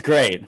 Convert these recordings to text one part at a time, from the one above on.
great.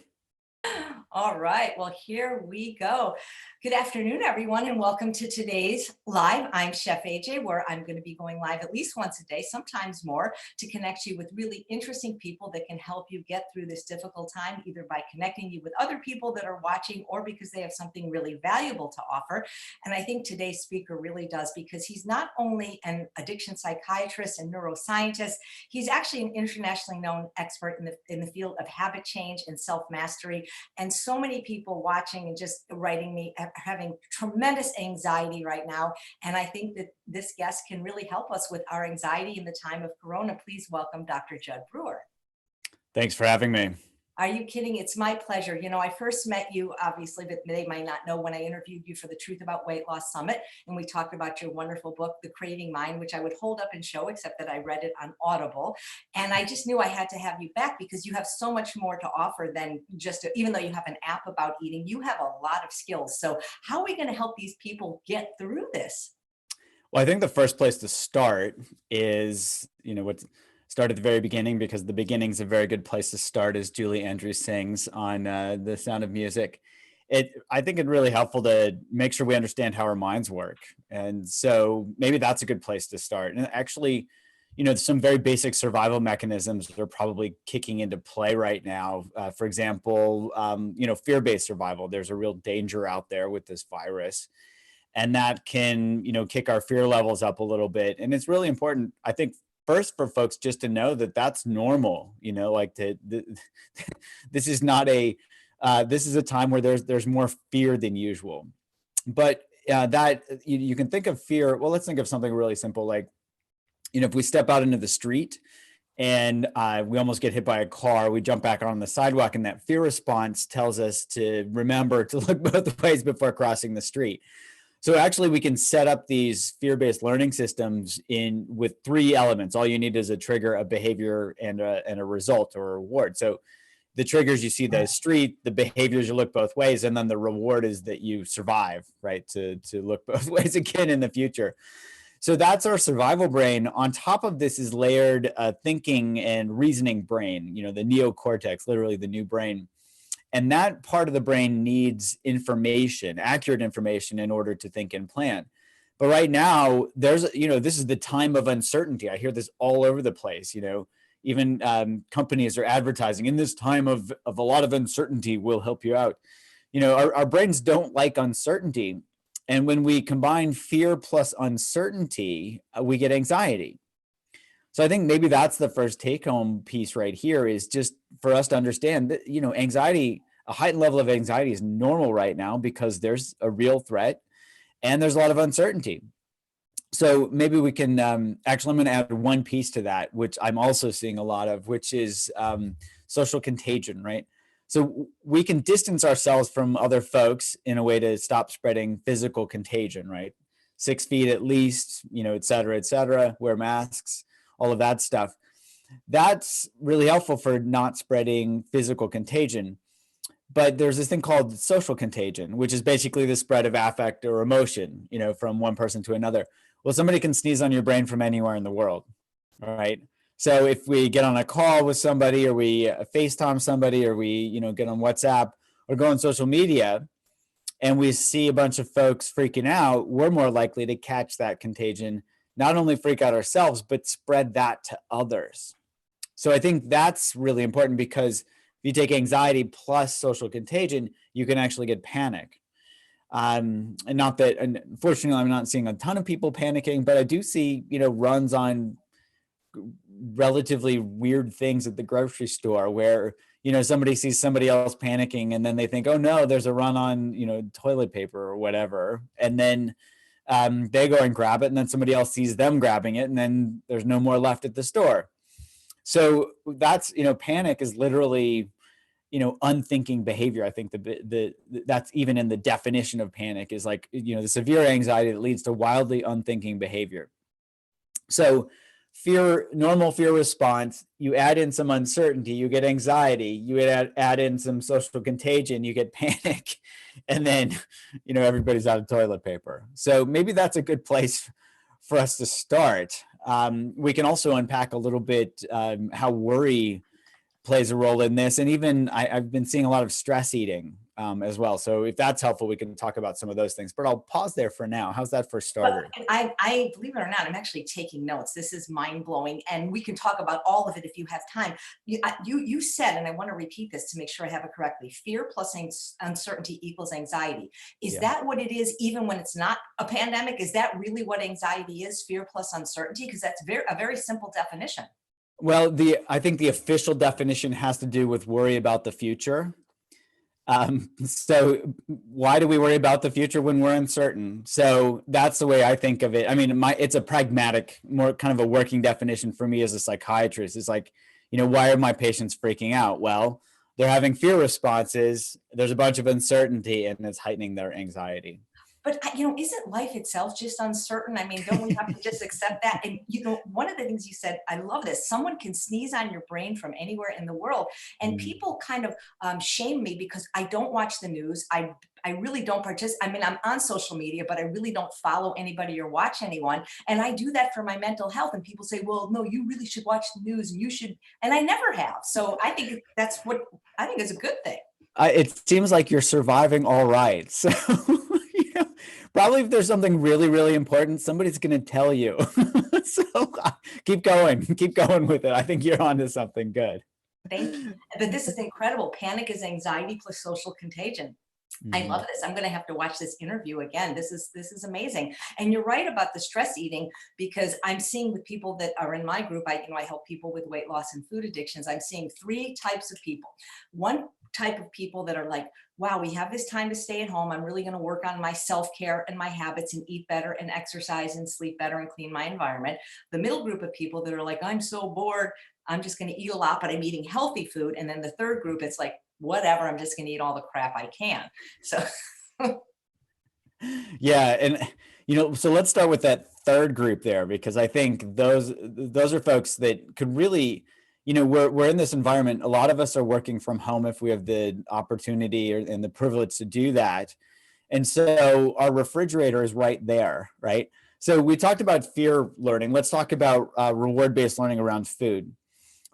All right, well, here we go. Good afternoon, everyone, and welcome to today's live. I'm Chef AJ, where I'm going to be going live at least once a day, sometimes more, to connect you with really interesting people that can help you get through this difficult time, either by connecting you with other people that are watching or because they have something really valuable to offer. And I think today's speaker really does, because he's not only an addiction psychiatrist and neuroscientist, he's actually an internationally known expert in the field of habit change and self-mastery. And so many people watching and just writing me are having tremendous anxiety right now. And I think that this guest can really help us with our anxiety in the time of Corona. Please welcome Dr. Judd Brewer. Thanks for having me. Are you kidding? It's my pleasure. You know, I first met you, obviously, but they might not know, when I interviewed you for the Truth About Weight Loss Summit. And we talked about your wonderful book, The Craving Mind, which I would hold up and show, except that I read it on Audible. And I just knew I had to have you back because you have so much more to offer than just, even though you have an app about eating, you have a lot of skills. So how are we going to help these people get through this? Well, I think the first place to start is, start at the very beginning, because the beginning is a very good place to start, as Julie Andrews sings on The Sound of Music. I think it's really helpful to make sure we understand how our minds work. And so maybe that's a good place to start. And actually, some very basic survival mechanisms that are probably kicking into play right now. For example, fear-based survival. There's a real danger out there with this virus. And that can, kick our fear levels up a little bit. And it's really important, I think, first for folks just to know that that's normal, this is not this is a time where there's more fear than usual. But that you can think of fear. Well, let's think of something really simple. Like, if we step out into the street and we almost get hit by a car, we jump back on the sidewalk, and that fear response tells us to remember to look both ways before crossing the street. So actually, we can set up these fear-based learning systems with three elements. All you need is a trigger, a behavior, and a result or a reward. So the triggers, you see the street, the behaviors, you look both ways, and then the reward is that you survive, right? To look both ways again in the future. So that's our survival brain. On top of this is layered thinking and reasoning brain, the neocortex, literally the new brain. And that part of the brain needs information, accurate information, in order to think and plan. But right now, this is the time of uncertainty. I hear this all over the place. Even companies are advertising, in this time of a lot of uncertainty, will help you out. Our brains don't like uncertainty. And when we combine fear plus uncertainty, we get anxiety. So I think maybe that's the first take-home piece right here, is just for us to understand that, anxiety, a heightened level of anxiety, is normal right now because there's a real threat and there's a lot of uncertainty. So maybe we can, actually, I'm going to add one piece to that, which I'm also seeing a lot of, which is social contagion, right? So we can distance ourselves from other folks in a way to stop spreading physical contagion, right? 6 feet at least, et cetera, wear masks, all of that stuff. That's really helpful for not spreading physical contagion. But there's this thing called social contagion, which is basically the spread of affect or emotion, from one person to another. Well, somebody can sneeze on your brain from anywhere in the world, right? So if we get on a call with somebody, or we FaceTime somebody, or we, get on WhatsApp or go on social media, and we see a bunch of folks freaking out, we're more likely to catch that contagion, not only freak out ourselves, but spread that to others. So I think that's really important, because if you take anxiety plus social contagion, you can actually get panic. And not that, unfortunately, I'm not seeing a ton of people panicking, but I do see, runs on relatively weird things at the grocery store where, somebody sees somebody else panicking, and then they think, oh no, there's a run on, toilet paper or whatever. And then they go and grab it, and then somebody else sees them grabbing it, and then there's no more left at the store. So that's, panic is literally, unthinking behavior. I think that's even in the definition of panic, is like, the severe anxiety that leads to wildly unthinking behavior. So normal fear response, you add in some uncertainty, you get anxiety, you add in some social contagion, you get panic, and then, everybody's out of toilet paper. So maybe that's a good place for us to start. We can also unpack a little bit how worry plays a role in this. And even I've been seeing a lot of stress eating as well. So if that's helpful, we can talk about some of those things, but I'll pause there for now. How's that for Well, starter? I believe it or not, I'm actually taking notes. This is mind blowing, and we can talk about all of it if you have time. You said, and I want to repeat this to make sure I have it correctly: fear plus uncertainty equals anxiety. Is Yeah. that what it is, even when it's not a pandemic? Is that really what anxiety is? Fear plus uncertainty, because that's a very simple definition. Well, I think the official definition has to do with worry about the future. So why do we worry about the future when we're uncertain? So that's the way I think of it. I mean, it's a pragmatic, more kind of a working definition for me as a psychiatrist. It's like, why are my patients freaking out? Well, they're having fear responses. There's a bunch of uncertainty, and it's heightening their anxiety. But isn't life itself just uncertain? I mean, don't we have to just accept that? And one of the things you said, I love this. Someone can sneeze on your brain from anywhere in the world, and people kind of shame me because I don't watch the news. I really don't participate. I mean, I'm on social media, but I really don't follow anybody or watch anyone. And I do that for my mental health. And people say, well, no, you really should watch the news, and you should. And I never have. So I think that's what I think is a good thing. It seems like you're surviving all right. So probably if there's something really, really important, somebody's going to tell you. So keep going with it. I think you're onto something good. Thank you. But this is incredible. Panic is anxiety plus social contagion. I love this. I'm going to have to watch this interview again. This is amazing. And you're right about the stress eating, because I'm seeing with people that are in my group, I help people with weight loss and food addictions. I'm seeing three types of people. One type of people that are like, wow, we have this time to stay at home. I'm really going to work on my self-care and my habits and eat better and exercise and sleep better and clean my environment. The middle group of people that are like, I'm so bored, I'm just going to eat a lot, but I'm eating healthy food. And then the third group, it's like, whatever, I'm just going to eat all the crap I can. So yeah. And so let's start with that third group there, because I think those are folks that could really, we're in this environment. A lot of us are working from home if we have the opportunity and the privilege to do that. And so our refrigerator is right there, right? So we talked about fear learning. Let's talk about reward-based learning around food.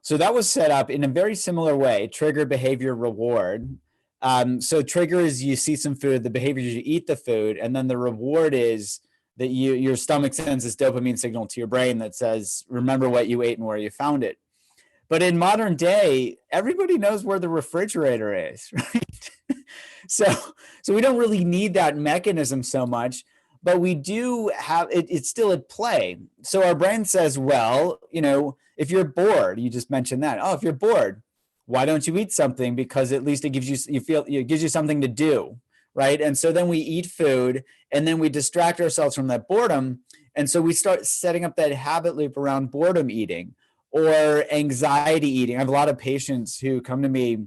So that was set up in a very similar way: trigger, behavior, reward. So trigger is you see some food, the behavior is you eat the food, and then the reward is that your stomach sends this dopamine signal to your brain that says, remember what you ate and where you found it. But in modern day, everybody knows where the refrigerator is, right? So we don't really need that mechanism so much, but we do have it. It's still at play. So our brain says, well, if you're bored, you just mentioned that. Oh, if you're bored, why don't you eat something? Because at least it gives it gives you something to do, right? And so then we eat food, and then we distract ourselves from that boredom. And so we start setting up that habit loop around boredom eating or anxiety eating. I have a lot of patients who come to me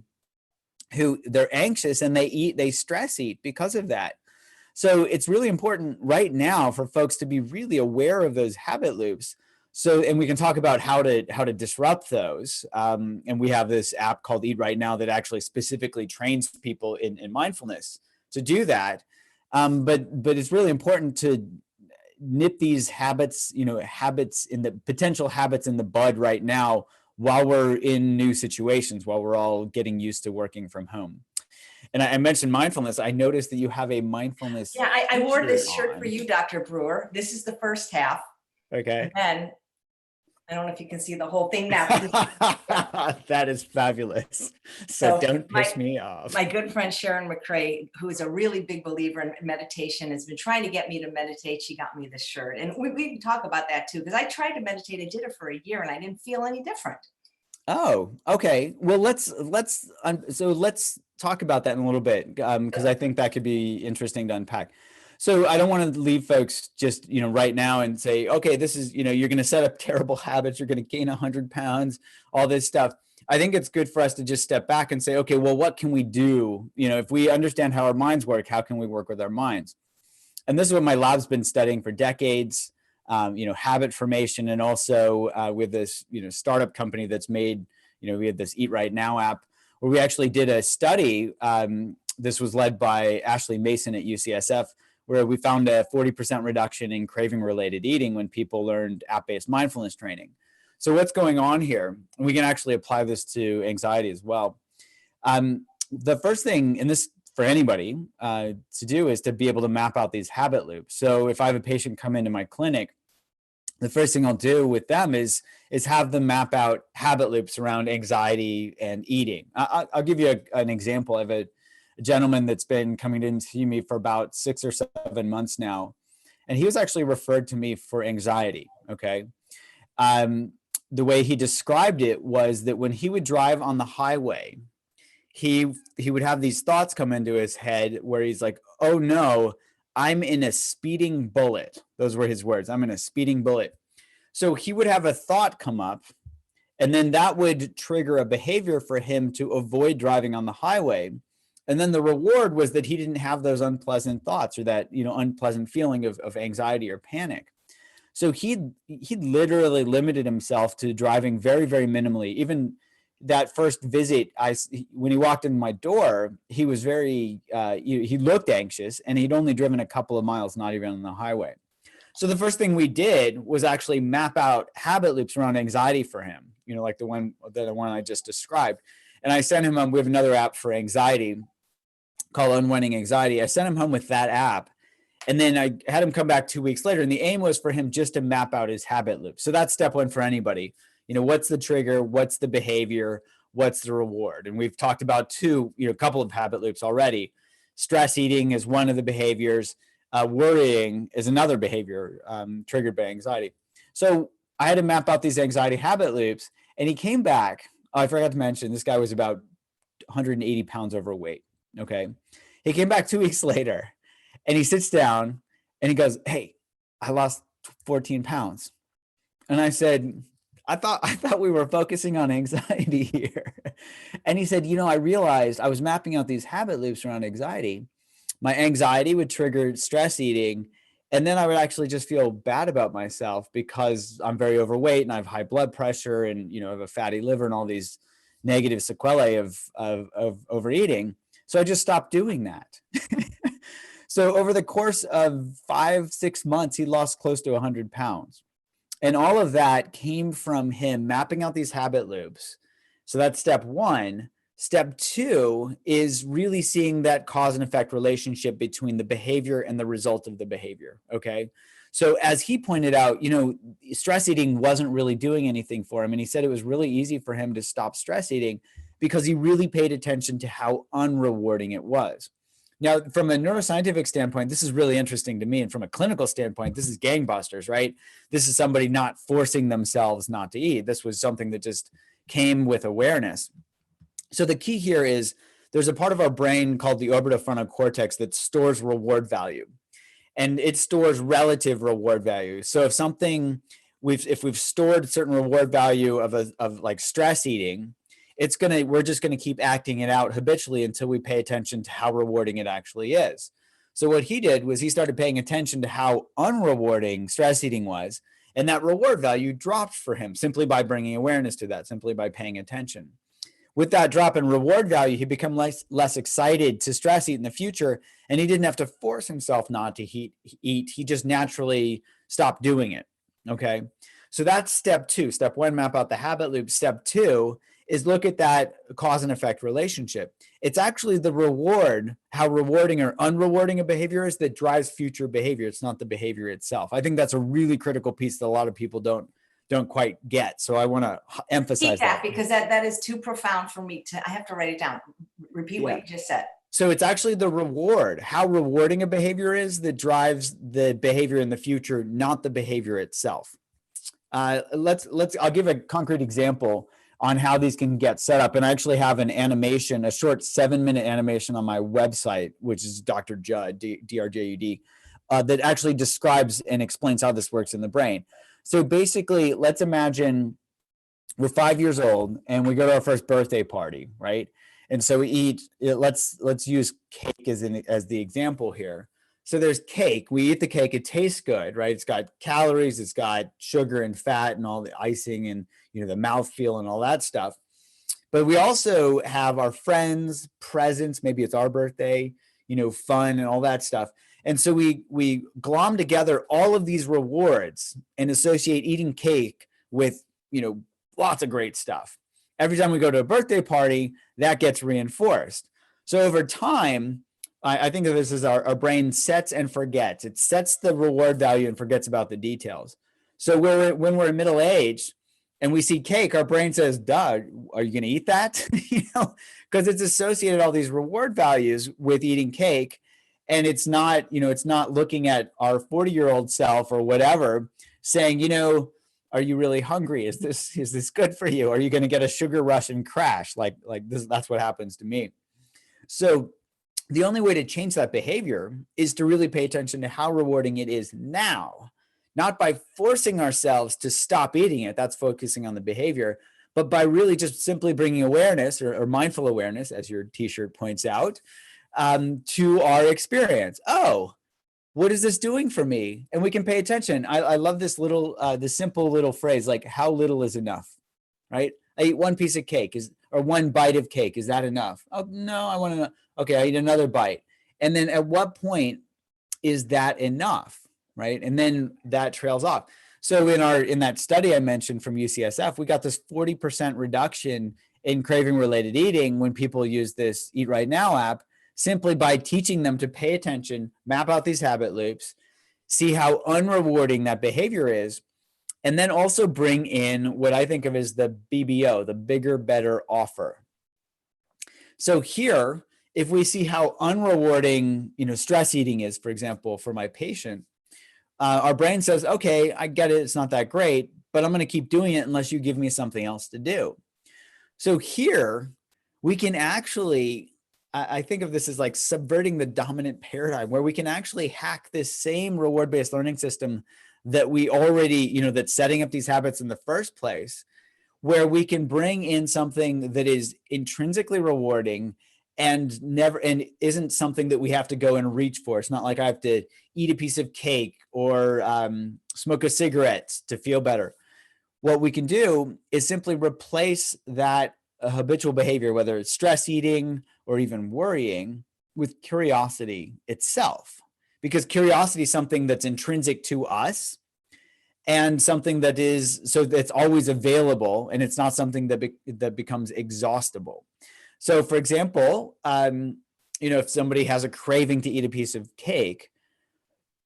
who they're anxious and they stress eat because of that. So it's really important right now for folks to be really aware of those habit loops. So, and we can talk about how to disrupt those. And we have this app called Eat Right Now that actually specifically trains people in mindfulness to do that. But it's really important to nip these habits, potential habits in the bud right now while we're in new situations, while we're all getting used to working from home. And I mentioned mindfulness. I noticed that you have a mindfulness. yeah, I wore this shirt on. for you, Dr. Brewer. This is the first half. Okay. And then I don't know if you can see the whole thing now. That is fabulous. So don't piss me off. My good friend Sharon McCrae, who is a really big believer in meditation, has been trying to get me to meditate. She got me this shirt. And we can talk about that too, because I tried to meditate. I did it for a year and I didn't feel any different. Oh, okay. Well, let's talk about that in a little bit, because I think that could be interesting to unpack. So I don't want to leave folks just, right now and say, okay, this is, you're going to set up terrible habits. You're going to gain 100 pounds, all this stuff. I think it's good for us to just step back and say, okay, well, what can we do? If we understand how our minds work, how can we work with our minds? And this is what my lab's been studying for decades, habit formation. And also with this, startup company that's made, we had this Eat Right Now app where we actually did a study. This was led by Ashley Mason at UCSF, where we found a 40% reduction in craving related eating when people learned app-based mindfulness training. So what's going on here? We can actually apply this to anxiety as well. The first thing, and this for anybody to do, is to be able to map out these habit loops. So if I have a patient come into my clinic, the first thing I'll do with them is have them map out habit loops around anxiety and eating. I'll give you an example. I have a gentleman that's been coming in to see me for about 6 or 7 months now, and he was actually referred to me for anxiety. Okay. The way he described it was that when he would drive on the highway, he would have these thoughts come into his head where he's like, oh no, I'm in a speeding bullet. Those were his words. I'm in a speeding bullet. So he would have a thought come up, and then that would trigger a behavior for him to avoid driving on the highway. And then the reward was that he didn't have those unpleasant thoughts or that, unpleasant feeling of anxiety or panic. So he literally limited himself to driving very, very minimally. Even that first visit, when he walked in my door, he was he looked anxious, and he'd only driven a couple of miles, not even on the highway. So the first thing we did was actually map out habit loops around anxiety for him, like the one I just described. And I sent him home. We have another app for anxiety called Unwinding Anxiety. I sent him home with that app. And then I had him come back 2 weeks later. And the aim was for him just to map out his habit loop. So that's step one for anybody. What's the trigger? What's the behavior? What's the reward? And we've talked about a couple of habit loops already. Stress eating is one of the behaviors. Worrying is another behavior triggered by anxiety. So I had to map out these anxiety habit loops, and he came back. Oh, I forgot to mention, this guy was about 180 pounds overweight. Okay. He came back 2 weeks later, and he sits down and he goes, hey, I lost 14 pounds. And I said, I thought we were focusing on anxiety here. And he said, I realized I was mapping out these habit loops around anxiety. My anxiety would trigger stress eating. And then I would actually just feel bad about myself because I'm very overweight and I have high blood pressure and, I have a fatty liver and all these negative sequelae of overeating. So I just stopped doing that. So over the course of 5-6 months, he lost close to 100 pounds. And all of that came from him mapping out these habit loops. So that's step one. Step two is really seeing that cause and effect relationship between the behavior and the result of the behavior. Okay. So as he pointed out, stress eating wasn't really doing anything for him. And he said it was really easy for him to stop stress eating because he really paid attention to how unrewarding it was. Now, from a neuroscientific standpoint, this is really interesting to me. And from a clinical standpoint, this is gangbusters, right? This is somebody not forcing themselves not to eat. This was something that just came with awareness. So the key here is there's a part of our brain called the orbitofrontal cortex that stores reward value, and it stores relative reward value. So if we've stored certain reward value of like stress eating, we're just gonna keep acting it out habitually until we pay attention to how rewarding it actually is. So what he did was he started paying attention to how unrewarding stress eating was, and that reward value dropped for him simply by bringing awareness to that, simply by paying attention. With that drop in reward value, he became less excited to stress eat in the future, and he didn't have to force himself not to eat. He just naturally stopped doing it. Okay. So that's step two. Step one, map out the habit loop. Step two is look at that cause and effect relationship. It's actually the reward, how rewarding or unrewarding a behavior is, that drives future behavior. It's not the behavior itself. I think that's a really critical piece that a lot of people don't quite get. So I want to emphasize that because that is too profound for me I have to write it down. Repeat what you just said. So it's actually the reward, how rewarding a behavior is, that drives the behavior in the future, not the behavior itself. I'll give a concrete example on how these can get set up. And I actually have an animation, a short 7-minute animation on my website, which is Dr. Judd, DRJUD, that actually describes and explains how this works in the brain. So basically, let's imagine we're 5 years old and we go to our first birthday party, right? And so we eat, let's use cake as the example here. So there's cake, we eat the cake, it tastes good, right? It's got calories, it's got sugar and fat and all the icing and, the mouthfeel and all that stuff. But we also have our friends, presents, maybe it's our birthday, fun and all that stuff. And so we glom together all of these rewards and associate eating cake with lots of great stuff. Every time we go to a birthday party, that gets reinforced. So over time, I think of this as our brain sets and forgets. It sets the reward value and forgets about the details. So when we're middle aged and we see cake, our brain says, duh, are you going to eat that? Because it's associated all these reward values with eating cake. And it's not looking at our 40-year-old self or whatever saying, are you really hungry? Is this good for you? Are you going to get a sugar rush and crash? Like this, that's what happens to me. So the only way to change that behavior is to really pay attention to how rewarding it is now, not by forcing ourselves to stop eating it. That's focusing on the behavior, but by really just simply bringing awareness or mindful awareness, as your t-shirt points out, to our experience. Oh, what is this doing for me? And we can pay attention. I love this this simple little phrase, like how little is enough, right? I eat one piece of cake or one bite of cake. Is that enough? Oh, no, I want to, okay, I eat another bite. And then at what point is that enough, right? And then that trails off. So in that study I mentioned from UCSF, we got this 40% reduction in craving related eating when people use this Eat Right Now app, simply by teaching them to pay attention, map out these habit loops, see how unrewarding that behavior is, and then also bring in what I think of as the BBO, the bigger, better offer. So here, if we see how unrewarding, stress eating is, for example, for my patient, our brain says, okay, I get it. It's not that great, but I'm going to keep doing it unless you give me something else to do. So here we can actually, I think of this as like subverting the dominant paradigm, where we can actually hack this same reward-based learning system that we already, that's setting up these habits in the first place, where we can bring in something that is intrinsically rewarding and isn't something that we have to go and reach for. It's not like I have to eat a piece of cake or smoke a cigarette to feel better. What we can do is simply replace that habitual behavior, whether it's stress eating or even worrying, with curiosity itself. Because curiosity is something that's intrinsic to us and something that's always available, and it's not something that becomes exhaustible. So for example, if somebody has a craving to eat a piece of cake,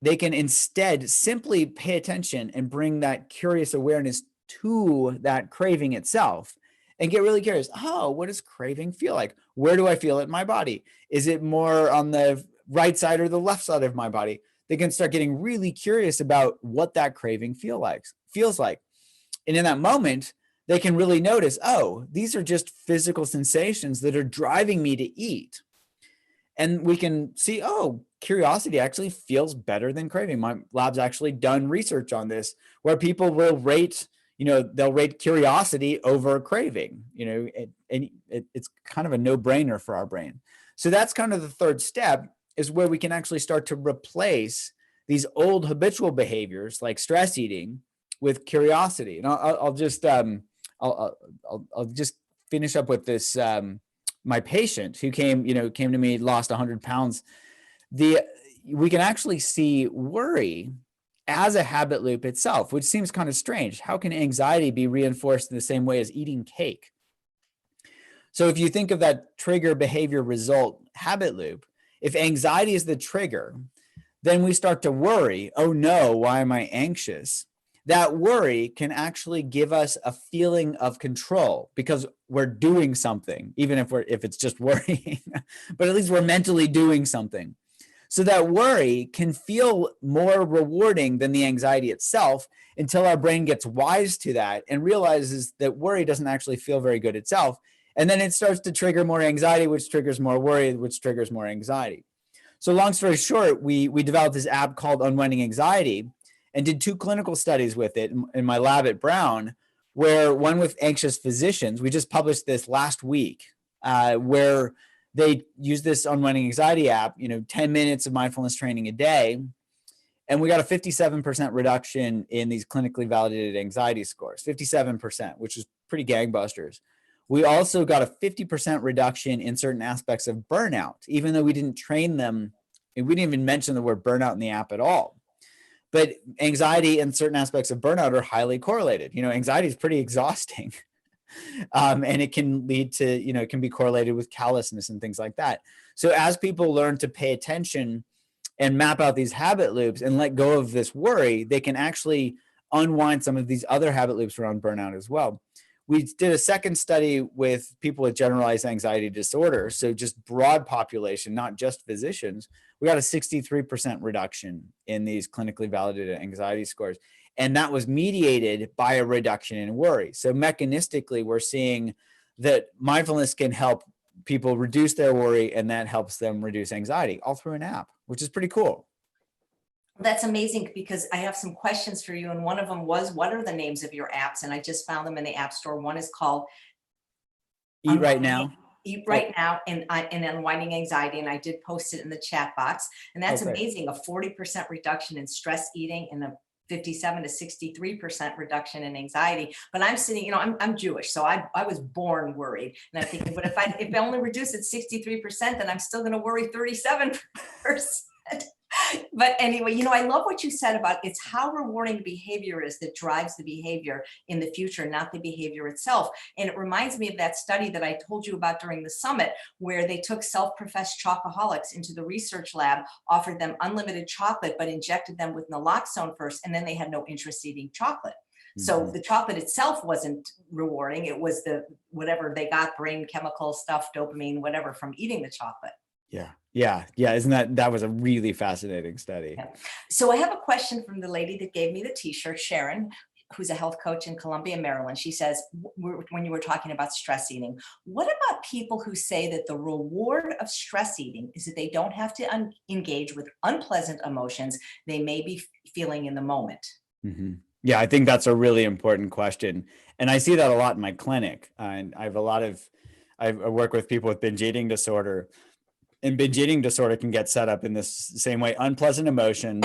they can instead simply pay attention and bring that curious awareness to that craving itself and get really curious. Oh, what does craving feel like? Where do I feel it in my body? Is it more on the right side or the left side of my body? They can start getting really curious about what that craving feels like. And in that moment, they can really notice, oh, these are just physical sensations that are driving me to eat. And we can see, oh, curiosity actually feels better than craving. My lab's actually done research on this, where people will rate, they'll rate curiosity over craving, and it's kind of a no-brainer for our brain. So that's kind of the third step, is where we can actually start to replace these old habitual behaviors like stress eating with curiosity. And I'll just finish up with this. My patient who came to me, lost 100 pounds. We can actually see worry as a habit loop itself, which seems kind of strange. How can anxiety be reinforced in the same way as eating cake? So if you think of that trigger behavior result habit loop, if anxiety is the trigger, then we start to worry. Oh no, why am I anxious? That worry can actually give us a feeling of control because we're doing something, even if it's just worrying, but at least we're mentally doing something. So that worry can feel more rewarding than the anxiety itself, until our brain gets wise to that and realizes that worry doesn't actually feel very good itself. And then it starts to trigger more anxiety, which triggers more worry, which triggers more anxiety. So long story short, we developed this app called Unwinding Anxiety and did 2 clinical studies with it in my lab at Brown, where one with anxious physicians, we just published this last week, where they use this Unwinding Anxiety app, 10 minutes of mindfulness training a day. And we got a 57% reduction in these clinically validated anxiety scores, 57%, which is pretty gangbusters. We also got a 50% reduction in certain aspects of burnout, even though we didn't train them. And we didn't even mention the word burnout in the app at all. But anxiety and certain aspects of burnout are highly correlated. Anxiety is pretty exhausting. And it can lead to, it can be correlated with callousness and things like that. So as people learn to pay attention and map out these habit loops and let go of this worry, they can actually unwind some of these other habit loops around burnout as well. We did a second study with people with generalized anxiety disorder, so just broad population, not just physicians. We got a 63% reduction in these clinically validated anxiety scores. And that was mediated by a reduction in worry. So mechanistically, we're seeing that mindfulness can help people reduce their worry, and that helps them reduce anxiety all through an app, which is pretty cool. That's amazing, because I have some questions for you. And one of them was, what are the names of your apps? And I just found them in the App Store. One is called Eat Right Now. Eat Right Now and Unwinding Anxiety. And I did post it in the chat box. And that's amazing. A 40% reduction in stress eating and a 57 to 63% reduction in anxiety. But I'm sitting, I'm Jewish, so I was born worried. And I'm thinking, but if I only reduce it 63%, then I'm still going to worry 37%. But anyway, I love what you said about it's how rewarding the behavior is that drives the behavior in the future, not the behavior itself. And it reminds me of that study that I told you about during the summit, where they took self-professed chocoholics into the research lab, offered them unlimited chocolate, but injected them with naloxone first, and then they had no interest eating chocolate. So the chocolate itself wasn't rewarding. It was the whatever they got, brain chemical stuff, dopamine, whatever, from eating the chocolate. Yeah. Isn't that was a really fascinating study. Yeah. So I have a question from the lady that gave me the t-shirt, Sharon, who's a health coach in Columbia, Maryland. She says, when you were talking about stress eating, what about people who say that the reward of stress eating is that they don't have to engage with unpleasant emotions they may be feeling in the moment? Mm-hmm. Yeah, I think that's a really important question. And I see that a lot in my clinic. And I work with people with binge eating disorder. And binge eating disorder can get set up in this same way. Unpleasant emotion,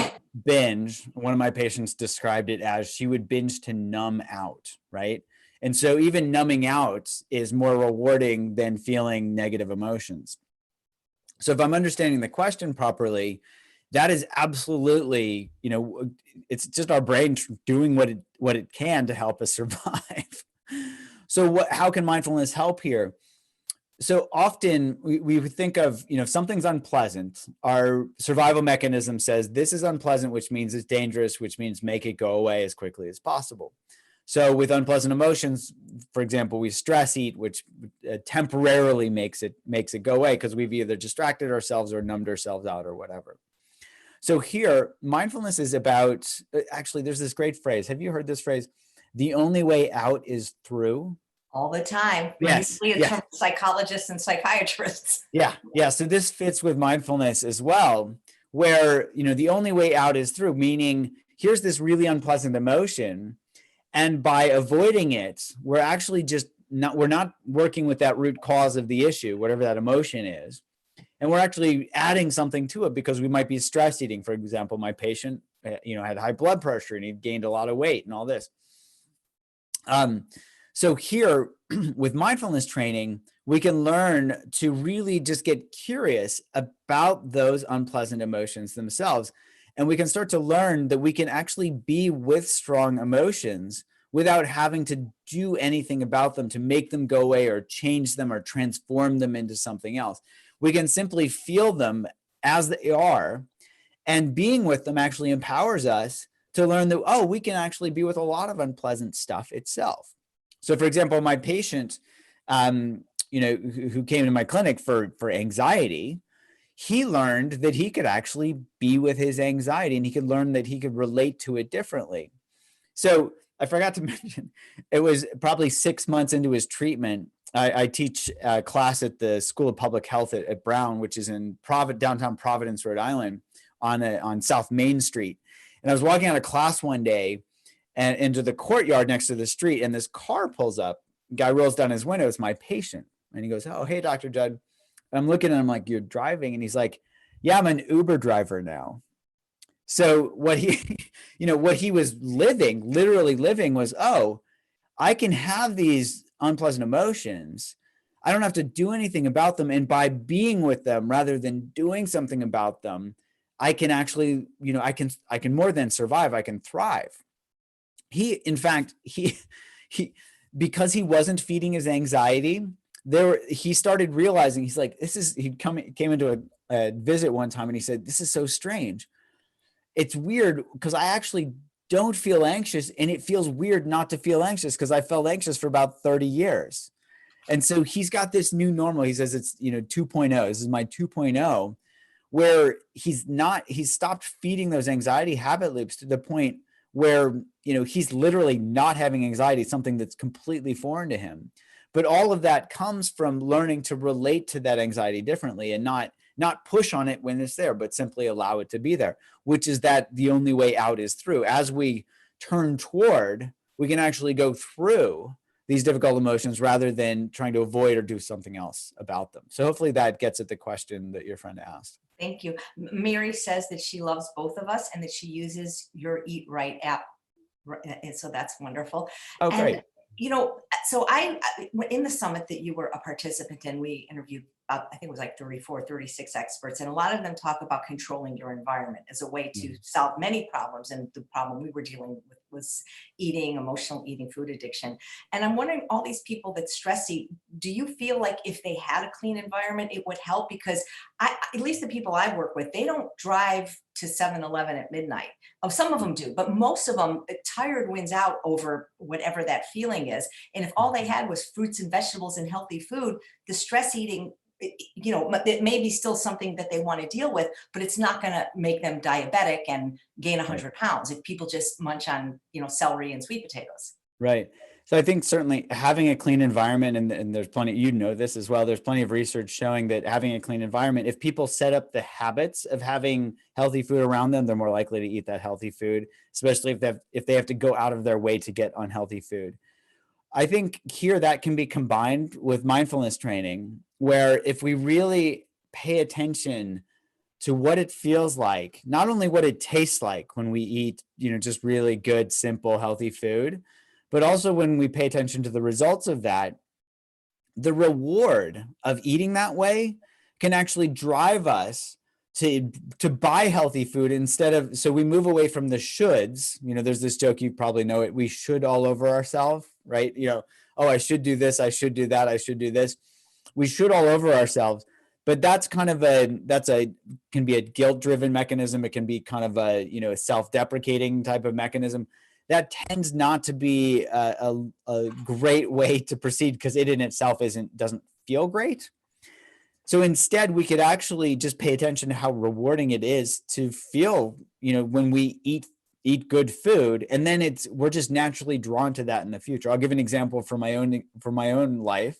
binge. One of my patients described it as she would binge to numb out, right? And so even numbing out is more rewarding than feeling negative emotions. So if I'm understanding the question properly, that is absolutely, it's just our brain doing what it can to help us survive. So how can mindfulness help here? So often we think of, if something's unpleasant, our survival mechanism says this is unpleasant, which means it's dangerous, which means make it go away as quickly as possible. So with unpleasant emotions, for example, we stress eat, which temporarily makes it go away because we've either distracted ourselves or numbed ourselves out or whatever. So here, mindfulness is about, actually, there's this great phrase. Have you heard this phrase? The only way out is through. All the time. Yes. Usually it's from psychologists and psychiatrists. Yeah. So this fits with mindfulness as well, where, the only way out is through, meaning here's this really unpleasant emotion. And by avoiding it, we're actually we're not working with that root cause of the issue, whatever that emotion is. And we're actually adding something to it because we might be stress eating. For example, my patient, had high blood pressure and he gained a lot of weight and all this. So here with mindfulness training, we can learn to really just get curious about those unpleasant emotions themselves. And we can start to learn that we can actually be with strong emotions without having to do anything about them to make them go away or change them or transform them into something else. We can simply feel them as they are, and being with them actually empowers us to learn that, we can actually be with a lot of unpleasant stuff itself. So for example, my patient, who came to my clinic for anxiety, he learned that he could actually be with his anxiety and he could learn that he could relate to it differently. So I forgot to mention, it was probably 6 months into his treatment. I teach a class at the School of Public Health at Brown, which is in downtown Providence, Rhode Island, on South Main Street. And I was walking out of class one day and into the courtyard next to the street, and this car pulls up. Guy rolls down his window. It's my patient. And he goes, "Oh, hey, Dr. Judd." And I'm looking at him like, "You're driving?" And he's like, "Yeah, I'm an Uber driver now." So what he was literally living was, I can have these unpleasant emotions. I don't have to do anything about them. And by being with them rather than doing something about them, I can actually, I can more than survive, I can thrive. In fact, he, because he wasn't feeding his anxiety, he started realizing, he's like, he came into a visit one time and he said, this is so strange. It's weird because I actually don't feel anxious, and it feels weird not to feel anxious because I felt anxious for about 30 years. And so he's got this new normal. He says it's, 2.0. This is my 2.0, where he's stopped feeding those anxiety habit loops to the point where, he's literally not having anxiety, something that's completely foreign to him. But all of that comes from learning to relate to that anxiety differently and not push on it when it's there, but simply allow it to be there, which is that the only way out is through. As we turn toward, we can actually go through these difficult emotions rather than trying to avoid or do something else about them. So hopefully that gets at the question that your friend asked. Thank you. Mary says that she loves both of us and that she uses your Eat Right app. And so that's wonderful. Oh, great. And, so in the summit that you were a participant in, we interviewed, I think it was like 34, 36 experts, and a lot of them talk about controlling your environment as a way to solve many problems. And the problem we were dealing with was emotional eating, food addiction. And I'm wondering, all these people that stress eat, do you feel like if they had a clean environment, it would help? Because at least the people I work with, they don't drive to 7-Eleven at midnight. Oh, some of them do, but most of them, tired wins out over whatever that feeling is. And if all they had was fruits and vegetables and healthy food, the stress eating, it may be still something that they want to deal with, but it's not going to make them diabetic and gain 100 pounds if people just munch on, celery and sweet potatoes. Right. So I think certainly having a clean environment, and there's plenty, this as well, there's plenty of research showing that having a clean environment, if people set up the habits of having healthy food around them, they're more likely to eat that healthy food, especially if they have to go out of their way to get unhealthy food. I think here that can be combined with mindfulness training, where if we really pay attention to what it feels like, not only what it tastes like when we eat, just really good, simple, healthy food, but also when we pay attention to the results of that, the reward of eating that way can actually drive us to buy healthy food instead of, so we move away from the shoulds. There's this joke, you probably know it, we should all over ourselves, right? Oh, I should do this, I should do that, I should do this. We should all over ourselves. But that's kind of can be a guilt-driven mechanism. It can be kind of a self-deprecating type of mechanism. That tends not to be a great way to proceed because it in itself doesn't feel great. So instead, we could actually just pay attention to how rewarding it is to feel, when we eat good food, and then we're just naturally drawn to that in the future. I'll give an example from my own life.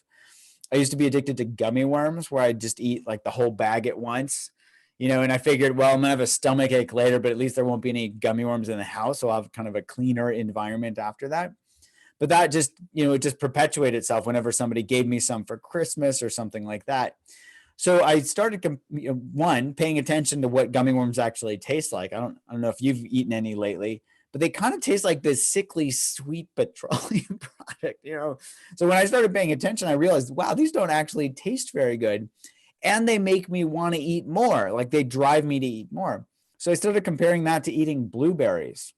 I used to be addicted to gummy worms, where I'd just eat like the whole bag at once, and I figured, well, I'm gonna have a stomach ache later, but at least there won't be any gummy worms in the house. So I'll have kind of a cleaner environment after that. But that just, it just perpetuated itself whenever somebody gave me some for Christmas or something like that. So I started, paying attention to what gummy worms actually taste like. I don't know if you've eaten any lately, but they kind of taste like this sickly sweet petroleum product, So when I started paying attention, I realized, wow, these don't actually taste very good. And they make me want to eat more. Like, they drive me to eat more. So I started comparing that to eating blueberries.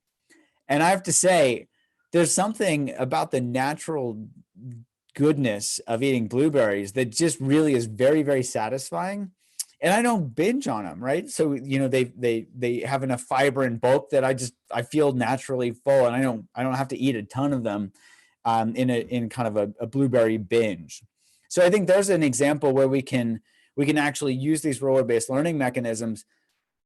And I have to say, there's something about the natural goodness of eating blueberries that just really is very, very satisfying. And I don't binge on them, right? So, they have enough fiber and bulk that I feel naturally full, and I don't have to eat a ton of them in kind of a blueberry binge. So I think there's an example where we can actually use these reward-based learning mechanisms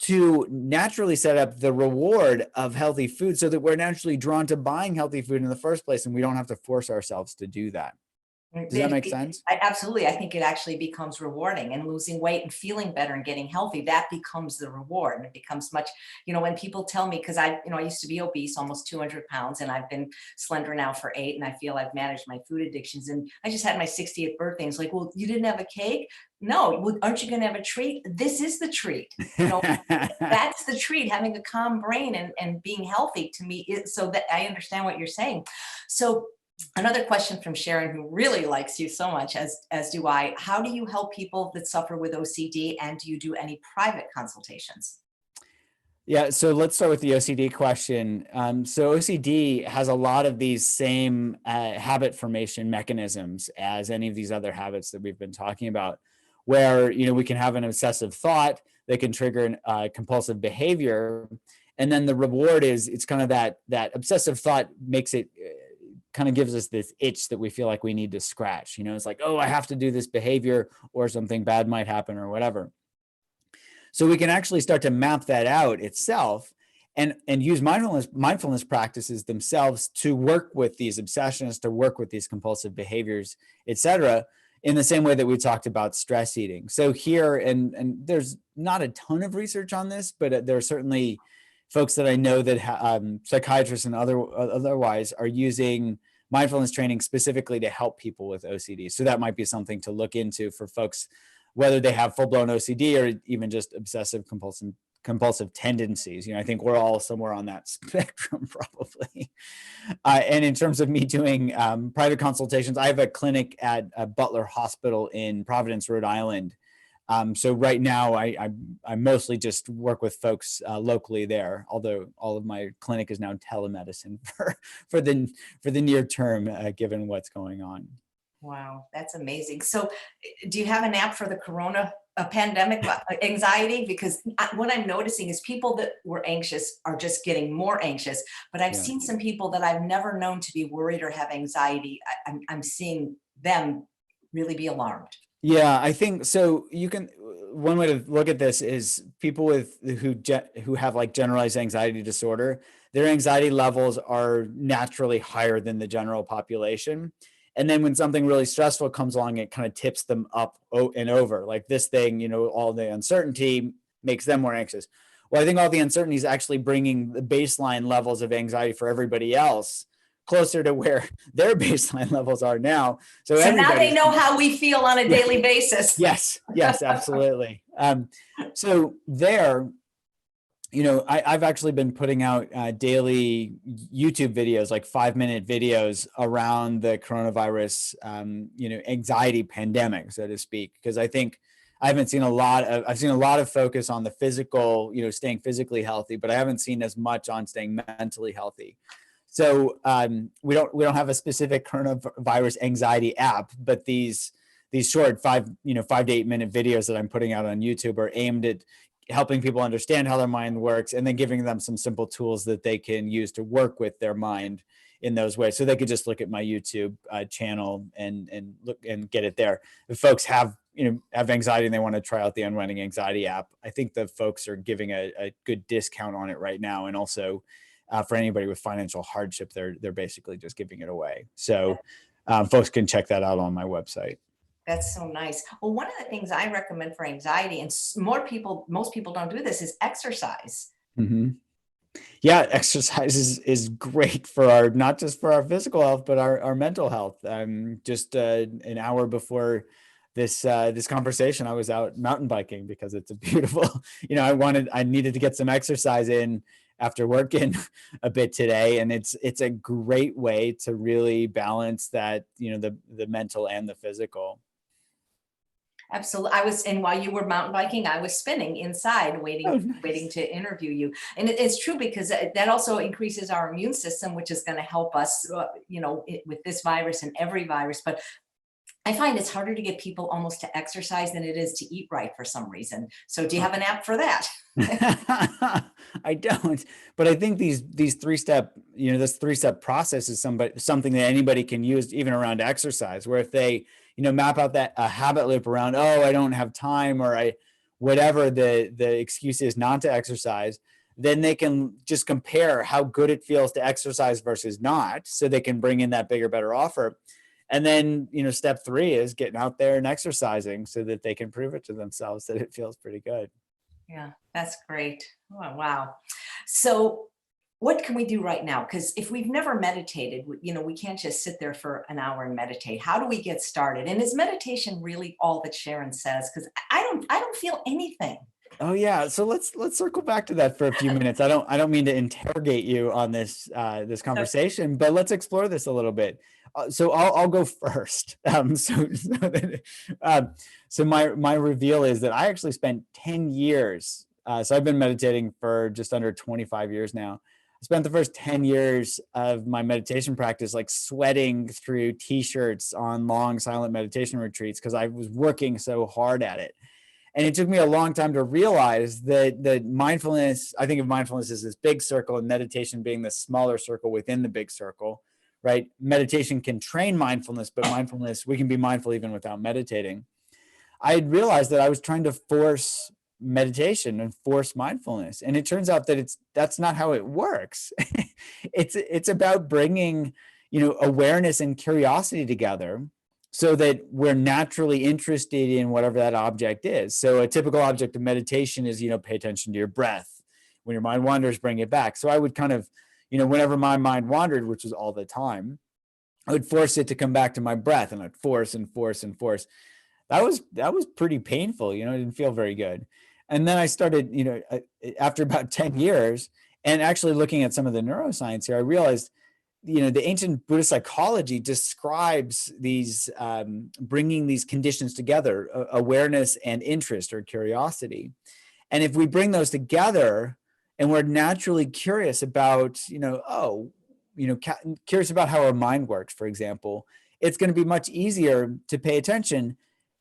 to naturally set up the reward of healthy food so that we're naturally drawn to buying healthy food in the first place, and we don't have to force ourselves to do that. Does that make sense? Absolutely. I think it actually becomes rewarding, and losing weight and feeling better and getting healthy, that becomes the reward. And it becomes much, when people tell me, because I used to be obese, almost 200 pounds, and I've been slender now for 8, and I feel I've managed my food addictions. And I just had my 60th birthday. And it's like, well, you didn't have a cake? No. Well, aren't you going to have a treat? This is the treat. That's the treat, having a calm brain and being healthy to me. So that I understand what you're saying. So another question from Sharon, who really likes you so much, as do I. How do you help people that suffer with OCD, and do you do any private consultations? Yeah, so let's start with the OCD question. So OCD has a lot of these same habit formation mechanisms as any of these other habits that we've been talking about, where we can have an obsessive thought that can trigger an compulsive behavior, and then the reward is it's kind of that obsessive thought makes it kind of gives us this itch that we feel like we need to scratch. It's like, oh, I have to do this behavior, or something bad might happen, or whatever. So we can actually start to map that out itself and use mindfulness practices themselves to work with these obsessions, to work with these compulsive behaviors, et cetera, in the same way that we talked about stress eating. So here, and there's not a ton of research on this, but there are certainly folks that I know that psychiatrists and otherwise are using mindfulness training specifically to help people with OCD. So that might be something to look into for folks, whether they have full-blown OCD or even just obsessive compulsive tendencies. I think we're all somewhere on that spectrum probably. And in terms of me doing private consultations, I have a clinic at Butler Hospital in Providence, Rhode Island. So right now I mostly just work with folks locally there, although all of my clinic is now telemedicine for the near term, given what's going on. Wow, that's amazing. So do you have an app for the corona pandemic anxiety? Because what I'm noticing is people that were anxious are just getting more anxious, but I've seen some people that I've never known to be worried or have anxiety. I'm seeing them really be alarmed. Yeah, I think so. One way to look at this is people who have like generalized anxiety disorder, their anxiety levels are naturally higher than the general population. And then when something really stressful comes along, it kind of tips them up and over. Like this thing, all the uncertainty makes them more anxious. Well, I think all the uncertainty is actually bringing the baseline levels of anxiety for everybody else closer to where their baseline levels are now. So now they know how we feel on a daily basis. Yes, absolutely. So there, I've actually been putting out daily YouTube videos, like 5-minute videos around the coronavirus, anxiety pandemic, so to speak, because I think I've seen a lot of focus on the physical, staying physically healthy, but I haven't seen as much on staying mentally healthy. So we don't have a specific coronavirus anxiety app, but these short 5 to 8 minute videos that I'm putting out on YouTube are aimed at helping people understand how their mind works, and then giving them some simple tools that they can use to work with their mind in those ways. So they could just look at my YouTube channel and look and get it there. If folks have anxiety and they want to try out the Unwinding anxiety app, I think the folks are giving a good discount on it right now, and also for anybody with financial hardship, they're basically just giving it away. So folks can check that out on my website. That's so nice. Well, one of the things I recommend for anxiety, and most people don't do this, is exercise. Mm-hmm. Yeah, exercise is great for not just for our physical health, but our mental health. Just an hour before this conversation, I was out mountain biking because it's a beautiful, I needed to get some exercise in after working a bit today. And it's a great way to really balance that, the mental and the physical. Absolutely. And while you were mountain biking, I was spinning inside waiting, Oh, nice. waiting to interview you. And it's true, because that also increases our immune system, which is going to help us, with this virus and every virus. But I find it's harder to get people almost to exercise than it is to eat right for some reason. So do you have an app for that? I don't, but I think these 3-step, this 3-step process is something that anybody can use even around exercise, where if they, map out that a habit loop around, oh, I don't have time, or whatever the excuse is not to exercise, then they can just compare how good it feels to exercise versus not, so they can bring in that bigger, better offer. And then, step 3 is getting out there and exercising so that they can prove it to themselves that it feels pretty good. Yeah, that's great. Oh, wow. So what can we do right now? Because if we've never meditated, we can't just sit there for an hour and meditate. How do we get started? And is meditation really all that Sharon says? Because I don't feel anything. Oh yeah, so let's circle back to that for a few minutes. I don't mean to interrogate you on this conversation, but let's explore this a little bit. So I'll go first. So my reveal is that I actually spent 10 years So I've been meditating for just under 25 years now. I spent the first 10 years of my meditation practice like sweating through t-shirts on long silent meditation retreats because I was working so hard at it. And it took me a long time to realize that mindfulness, I think of mindfulness as this big circle and meditation being the smaller circle within the big circle, right? Meditation can train mindfulness, but mindfulness, we can be mindful even without meditating. I had realized that I was trying to force meditation and force mindfulness. And it turns out that that's not how it works. It's about bringing, awareness and curiosity together so that we're naturally interested in whatever that object is. So a typical object of meditation is, pay attention to your breath. When your mind wanders, bring it back. So I would kind of, whenever my mind wandered, which was all the time, I would force it to come back to my breath, and I'd force and force and force. That was pretty painful. It didn't feel very good. And then I started, after about 10 years, and actually looking at some of the neuroscience here, I realized, the ancient Buddhist psychology describes these, bringing these conditions together, awareness and interest or curiosity. And if we bring those together and we're naturally curious about, curious about how our mind works, for example, it's going to be much easier to pay attention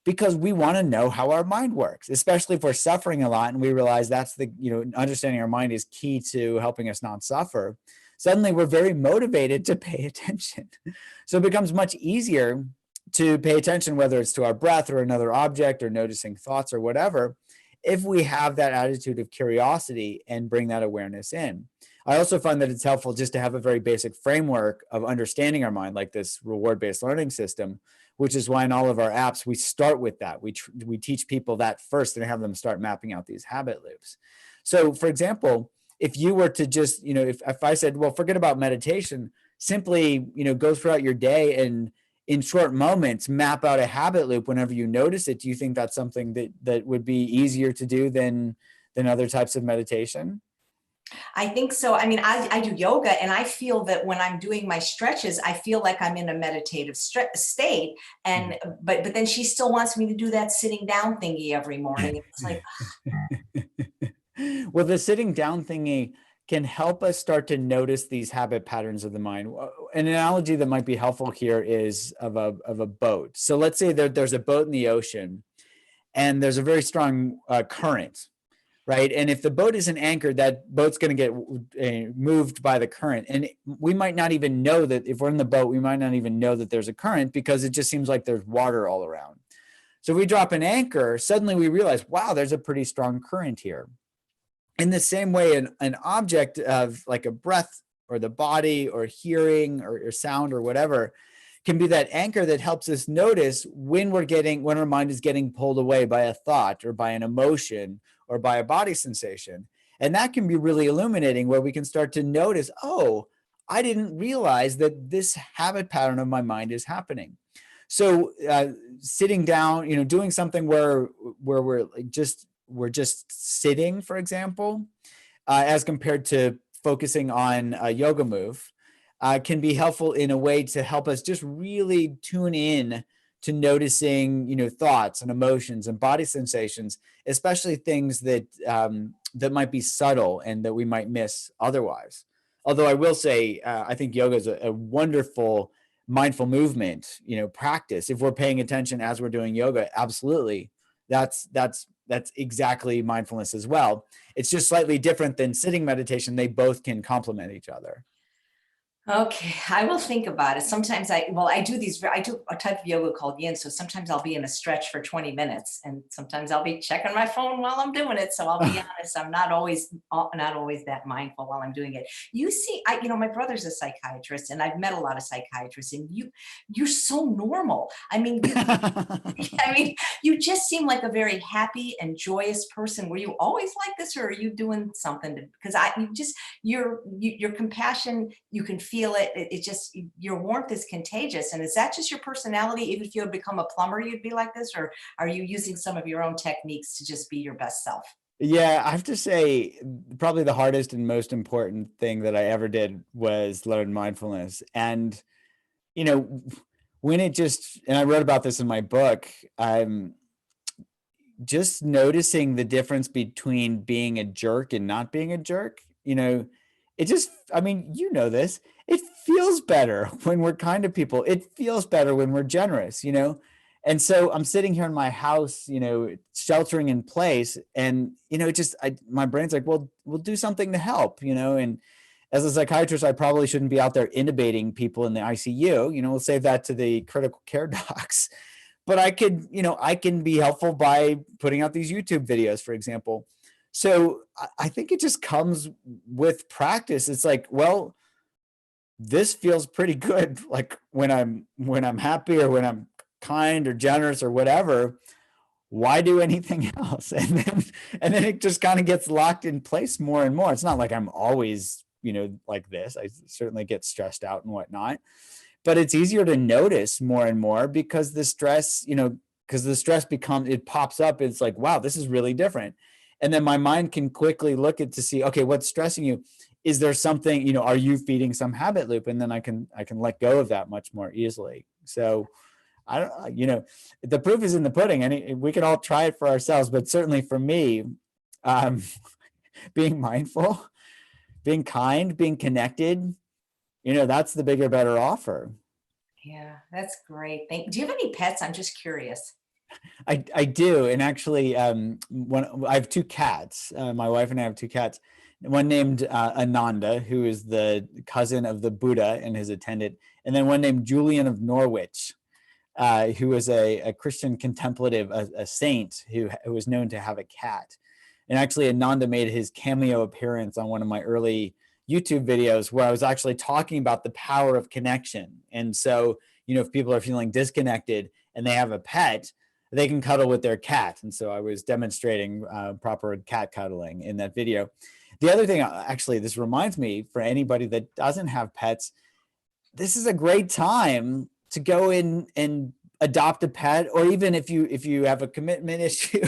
because we want to know how our mind works, especially if we're suffering a lot and we realize that's understanding our mind is key to helping us not suffer. Suddenly we're very motivated to pay attention. So it becomes much easier to pay attention, whether it's to our breath or another object or noticing thoughts or whatever, if we have that attitude of curiosity and bring that awareness in. I also find that it's helpful just to have a very basic framework of understanding our mind, like this reward-based learning system, which is why in all of our apps, we start with that. We teach people that first and have them start mapping out these habit loops. So for example, if you were to just, if I said, well, forget about meditation, simply, go throughout your day and in short moments, map out a habit loop whenever you notice it. Do you think that's something that would be easier to do than other types of meditation? I think so. I mean, I do yoga, and I feel that when I'm doing my stretches, I feel like I'm in a meditative state. And but then she still wants me to do that sitting down thingy every morning. It's like, well, the sitting down thingy can help us start to notice these habit patterns of the mind. An analogy that might be helpful here is of a boat. So let's say there's a boat in the ocean, and there's a very strong current. Right. And if the boat isn't anchored, that boat's going to get moved by the current. And we might not even know that if we're in the boat, we might not even know that there's a current because it just seems like there's water all around. So if we drop an anchor, suddenly we realize, wow, there's a pretty strong current here. In the same way, an object of like a breath or the body or hearing or sound or whatever can be that anchor that helps us notice when our mind is getting pulled away by a thought or by an emotion or by a body sensation. And that can be really illuminating, where we can start to notice, oh, I didn't realize that this habit pattern of my mind is happening. So sitting down, doing something where we're just sitting, for example, as compared to focusing on a yoga move, can be helpful in a way to help us just really tune in to noticing, thoughts and emotions and body sensations, especially things that that might be subtle and that we might miss otherwise. Although I will say, I think yoga is a wonderful mindful movement, practice. If we're paying attention as we're doing yoga, absolutely, that's exactly mindfulness as well. It's just slightly different than sitting meditation. They both can complement each other. okay, I will think about it. Sometimes I do a type of yoga called yin. So sometimes I'll be in a stretch for 20 minutes, and sometimes I'll be checking my phone while I'm doing it. So I'll be honest, I'm not always that mindful while I'm doing it. You see, my brother's a psychiatrist, and I've met a lot of psychiatrists, and you're so normal. I mean, you just seem like a very happy and joyous person. Were you always like this, or are you doing something because your compassion, you can feel it. It just, your warmth is contagious. And is that just your personality? Even if you had become a plumber, you'd be like this, or are you using some of your own techniques to just be your best self? Yeah, I have to say, probably the hardest and most important thing that I ever did was learn mindfulness. And, when and I wrote about this in my book, just noticing the difference between being a jerk and not being a jerk, it just, I mean, you know this, it feels better when we're kind to people. It feels better when we're generous, And so I'm sitting here in my house, sheltering in place, and it just, my brain's like, well, we'll do something to help, and as a psychiatrist, I probably shouldn't be out there intubating people in the ICU. We'll save that to the critical care docs. But I can be helpful by putting out these YouTube videos, for example. So I think it just comes with practice. It's like, well, this feels pretty good. Like when I'm happy or when I'm kind or generous or whatever, why do anything else? And then it just kind of gets locked in place more and more. It's not like I'm always, like this. I certainly get stressed out and whatnot, but it's easier to notice more and more because the stress, it pops up. It's like, wow, this is really different. And then my mind can quickly look at to see, okay, what's stressing you? Is there something, are you feeding some habit loop? And then I can let go of that much more easily. So I don't, the proof is in the pudding, and we can all try it for ourselves. But certainly for me, being mindful, being kind, being connected, that's the bigger, better offer. Yeah, that's great. Do you have any pets? I'm just curious. I do. And actually, I have two cats. My wife and I have two cats. One named Ananda, who is the cousin of the Buddha and his attendant. And then one named Julian of Norwich, who was a Christian contemplative, a saint who was known to have a cat. And actually, Ananda made his cameo appearance on one of my early YouTube videos where I was actually talking about the power of connection. And so, if people are feeling disconnected and they have a pet, they can cuddle with their cat. And so I was demonstrating proper cat cuddling in that video. The other thing, actually, this reminds me, for anybody that doesn't have pets, this is a great time to go in and adopt a pet, or even if you have a commitment issue,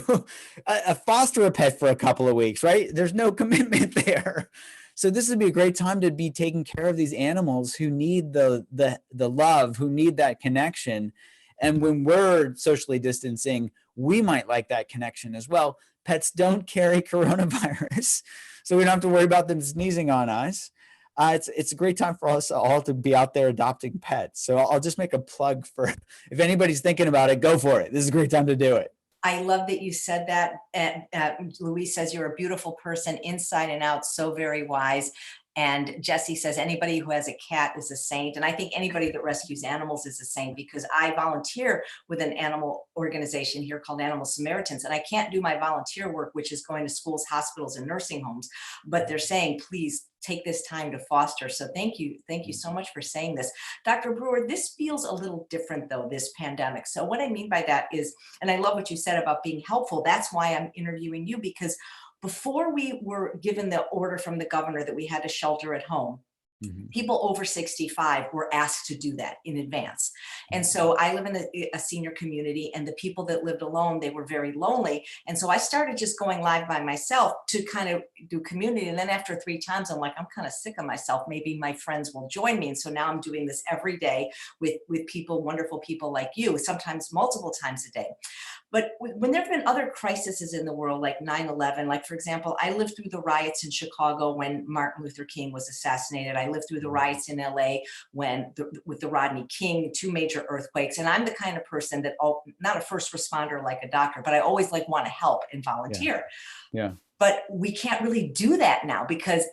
foster a pet for a couple of weeks, right? There's no commitment there. So this would be a great time to be taking care of these animals who need the love, who need that connection. And when we're socially distancing, we might like that connection as well. Pets don't carry coronavirus, so we don't have to worry about them sneezing on us. It's a great time for us all to be out there adopting pets. So I'll just make a plug for, if anybody's thinking about it, go for it. This is a great time to do it. I love that you said that. Louise says you're a beautiful person inside and out, so very wise. And Jesse says anybody who has a cat is a saint. And I think anybody that rescues animals is a saint, because I volunteer with an animal organization here called Animal Samaritans. And I can't do my volunteer work, which is going to schools, hospitals, and nursing homes. But they're saying, please take this time to foster. So thank you so much for saying this. Dr. Brewer, this feels a little different though, this pandemic. So what I mean by that is, and I love what you said about being helpful. That's why I'm interviewing you, because before we were given the order from the governor that we had to shelter at home, people over 65 were asked to do that in advance. And so I live in a senior community, and the people that lived alone, they were very lonely. And so I started just going live by myself to kind of do community. And then after 3 times, I'm like, I'm kind of sick of myself. Maybe my friends will join me. And so now I'm doing this every day with people, wonderful people like you, sometimes multiple times a day. But when there have been other crises in the world, like 9/11, like for example, I lived through the riots in Chicago when Martin Luther King was assassinated. I lived through the riots in LA with the Rodney King, 2 major earthquakes. And I'm the kind of person that, not a first responder like a doctor, but I always want to help and volunteer. Yeah. But we can't really do that now because,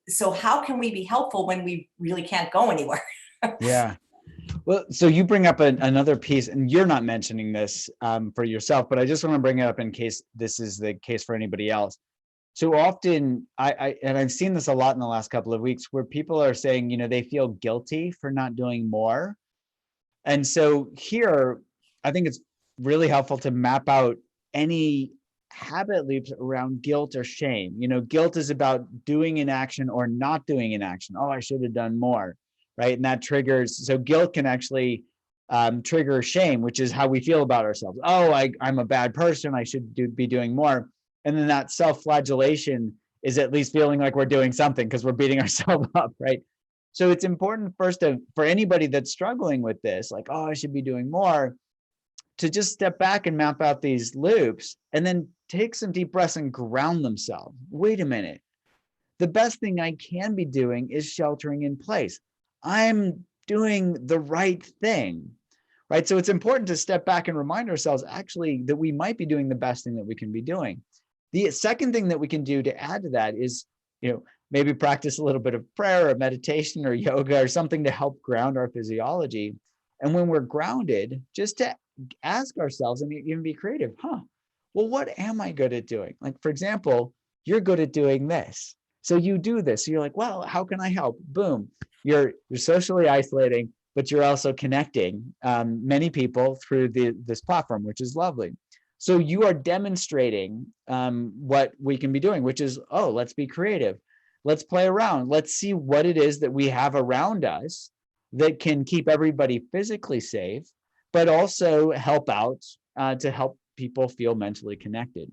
so how can we be helpful when we really can't go anywhere? Yeah. Well, so you bring up another piece, and you're not mentioning this for yourself, but I just want to bring it up in case this is the case for anybody else. So often, I've seen this a lot in the last couple of weeks, where people are saying, they feel guilty for not doing more. And so here, I think it's really helpful to map out any habit loops around guilt or shame. Guilt is about doing an action or not doing an action. Oh, I should have done more. Right. And that triggers, so guilt can actually trigger shame, which is how we feel about ourselves. Oh, I'm a bad person. I should be doing more. And then that self-flagellation is at least feeling like we're doing something because we're beating ourselves up. Right. So it's important first for anybody that's struggling with this, like, oh, I should be doing more, to just step back and map out these loops and then take some deep breaths and ground themselves. Wait a minute. The best thing I can be doing is sheltering in place. I'm doing the right thing, right? So it's important to step back and remind ourselves actually that we might be doing the best thing that we can be doing. The second thing that we can do to add to that is, maybe practice a little bit of prayer or meditation or yoga or something to help ground our physiology. And when we're grounded, just to ask ourselves and even be creative, well, what am I good at doing? Like, for example, you're good at doing this. So you do this. So you're like, well, how can I help? Boom. You're socially isolating, but you're also connecting many people through this platform, which is lovely. So you are demonstrating what we can be doing, which is, let's be creative. Let's play around. Let's see what it is that we have around us that can keep everybody physically safe, but also help out to help people feel mentally connected.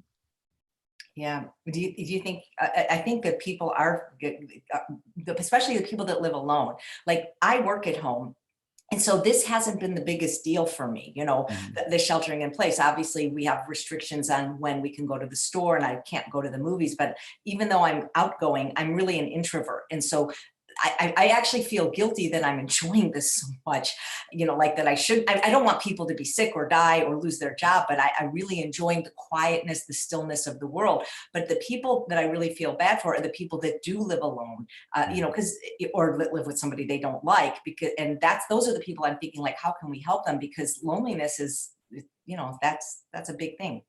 Yeah. Do you think, I think that people are, especially the people that live alone, like I work at home. And so this hasn't been the biggest deal for me, the sheltering in place. Obviously, we have restrictions on when we can go to the store and I can't go to the movies. But even though I'm outgoing, I'm really an introvert. And so I actually feel guilty that I'm enjoying this so much, like that I don't want people to be sick or die or lose their job, but I really enjoy the quietness, the stillness of the world. But the people that I really feel bad for are the people that do live alone, or live with somebody they don't like, and those are the people I'm thinking like, how can we help them? Because loneliness is, that's a big thing.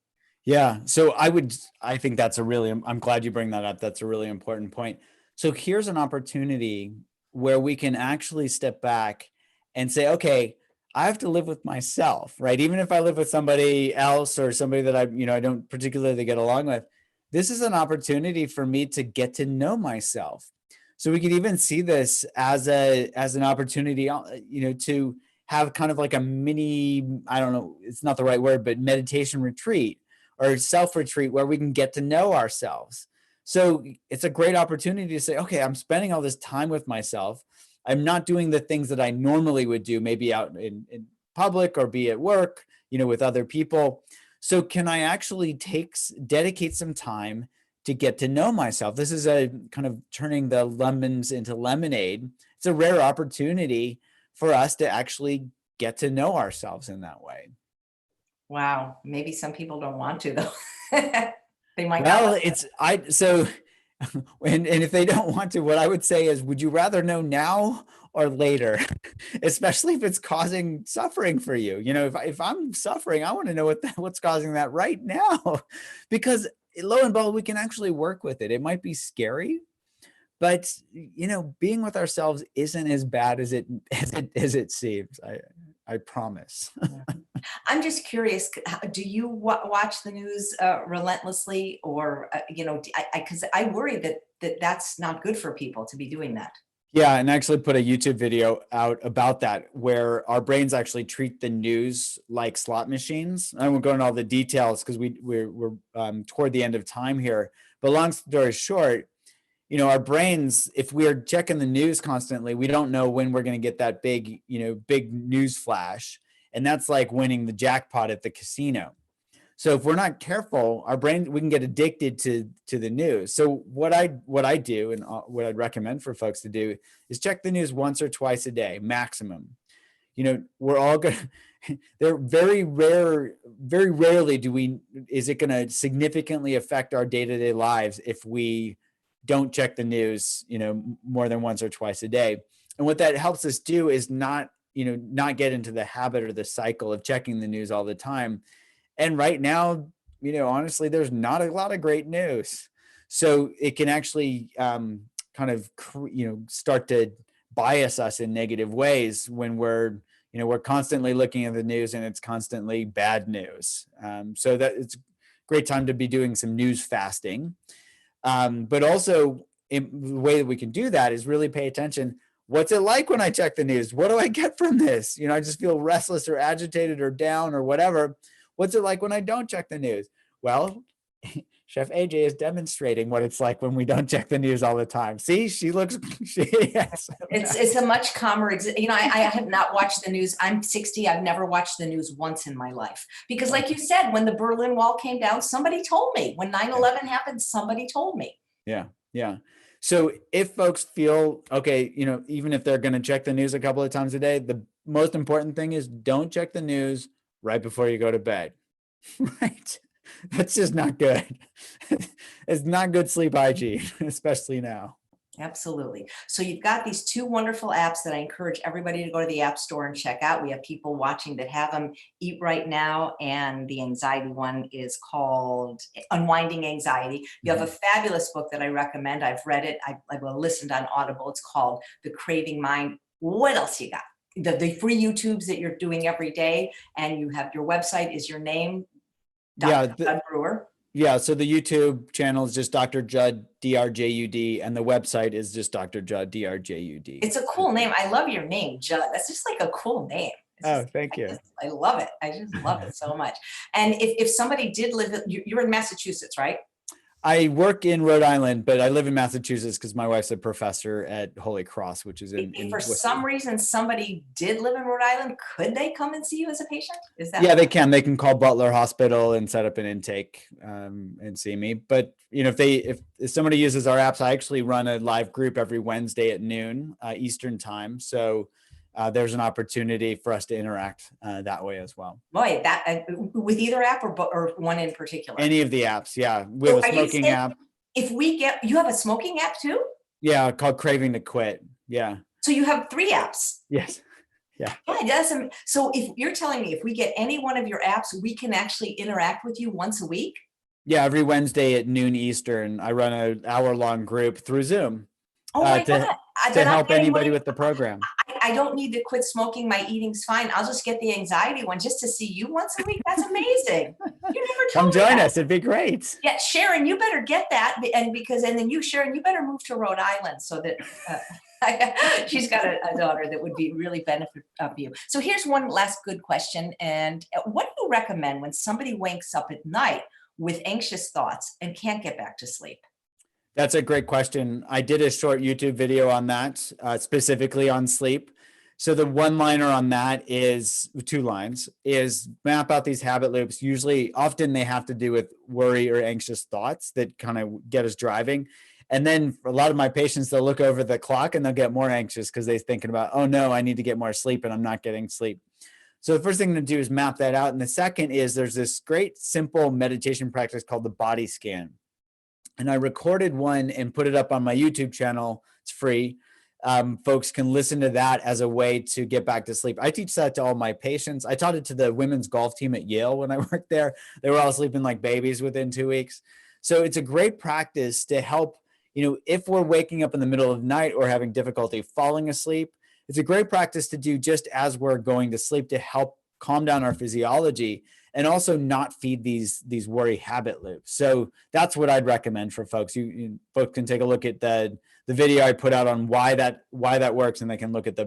Yeah. So I think I'm glad you bring that up. That's a really important point. So here's an opportunity where we can actually step back and say, okay, I have to live with myself, right? Even if I live with somebody else or somebody that I don't particularly get along with, this is an opportunity for me to get to know myself. So we could even see this as an opportunity, to have kind of like a mini, I don't know, it's not the right word, but meditation retreat or self-retreat where we can get to know ourselves. So it's a great opportunity to say, okay, I'm spending all this time with myself. I'm not doing the things that I normally would do, maybe out in public or be at work, with other people. So can I actually dedicate some time to get to know myself? This is a kind of turning the lemons into lemonade. It's a rare opportunity for us to actually get to know ourselves in that way. Wow. Maybe some people don't want to though. They might Well, not. and if they don't want to, what I would say is, would you rather know now or later? Especially if it's causing suffering for you. If I'm suffering, I want to know what's causing that right now, because lo and behold, we can actually work with it. It might be scary, but being with ourselves isn't as bad as it seems. I promise. I'm just curious, do you watch the news relentlessly, or because I worry that that's not good for people to be doing that. Yeah, and actually put a YouTube video out about that, where our brains actually treat the news like slot machines. I won't go into all the details because we're toward the end of time here. But long story short, our brains, if we're checking the news constantly, we don't know when we're going to get that big news flash. And that's like winning the jackpot at the casino. So if we're not careful, we can get addicted to the news. So what I do, and what I'd recommend for folks to do, is check the news once or twice a day, maximum. We're all going to, they're very rarely is it going to significantly affect our day-to-day lives if we don't check the news, more than once or twice a day. And what that helps us do is not get into the habit or the cycle of checking the news all the time. And right now, honestly, there's not a lot of great news. So it can actually kind of, start to bias us in negative ways when we're constantly looking at the news and it's constantly bad news. So that it's a great time to be doing some news fasting. But also, the way that we can do that is really pay attention. What's it like when I check the news? What do I get from this? I just feel restless or agitated or down or whatever. What's it like when I don't check the news? Well, Chef AJ is demonstrating what it's like when we don't check the news all the time. See, she looks, yes. It's a much calmer, I have not watched the news. I'm 60. I've never watched the news once in my life. Because like you said, when the Berlin Wall came down, somebody told me. When 9/11 happened, somebody told me. Yeah. Yeah. So if folks feel, okay, even if they're going to check the news a couple of times a day, the most important thing is don't check the news right before you go to bed. Right. That's just not good. It's not good sleep hygiene, especially now. Absolutely. So you've got these two wonderful apps that I encourage everybody to go to the App Store and check out. We have people watching that have them. Eat Right Now, and the anxiety one is called Unwinding Anxiety. You have a fabulous book that I recommend. I've read it. I will listened on Audible. It's called The Craving Mind. What else you got? The free YouTubes that you're doing every day, and you have your website is your name, Dr. Judson Brewer. Yeah, so the YouTube channel is just Dr. Judd, DRJUD, and the website is just Dr. Judd, DRJUD. It's a cool name. I love your name, Judd. That's just like a cool name. Thank you. I love it. I just love it so much. And if somebody did live, you're in Massachusetts, right? I work in Rhode Island, but I live in Massachusetts because my wife's a professor at Holy Cross, which is in for some reason somebody did live in Rhode Island, could they come and see you as a patient? Is that? Yeah, they can. They can call Butler Hospital and set up an intake and see me. But if somebody uses our apps, I actually run a live group every Wednesday at noon Eastern time. So there's an opportunity for us to interact that way as well. Boy, that with either app or one in particular? Any of the apps, yeah. We have a smoking app. You have a smoking app too? Yeah, called Craving to Quit. Yeah. So you have 3 apps? Yes. Yeah. So if you're telling me if we get any one of your apps, we can actually interact with you once a week? Yeah, every Wednesday at noon Eastern, I run an hour-long group through Zoom. Oh my God. To help anybody with the program. I don't need to quit smoking. My eating's fine. I'll just get the anxiety one just to see you once a week. That's amazing. You never told Come me join that. us. It'd be great. Yeah, Sharon, you better get that. And then you, Sharon, you better move to Rhode Island so that she's got a daughter that would be really benefit of you. So here's one last good question. And what do you recommend when somebody wakes up at night with anxious thoughts and can't get back to sleep? That's a great question. I did a short YouTube video on that, specifically on sleep. So the one-liner on that is 2 lines, is map out these habit loops. Often they have to do with worry or anxious thoughts that kind of get us driving. And then for a lot of my patients, they'll look over the clock and they'll get more anxious because they're thinking about, oh no, I need to get more sleep and I'm not getting sleep. So the first thing to do is map that out. And the second is there's this great simple meditation practice called the body scan. And I recorded one and put it up on my YouTube channel. It's free. Folks can listen to that as a way to get back to sleep. I teach that to all my patients. I taught it to the women's golf team at Yale when I worked there. They were all sleeping like babies within 2 weeks. So it's a great practice to help, if we're waking up in the middle of the night or having difficulty falling asleep, it's a great practice to do just as we're going to sleep to help calm down our physiology and also not feed these worry habit loops. So that's what I'd recommend for folks. You folks can take a look at the video I put out on why that works, and they can look at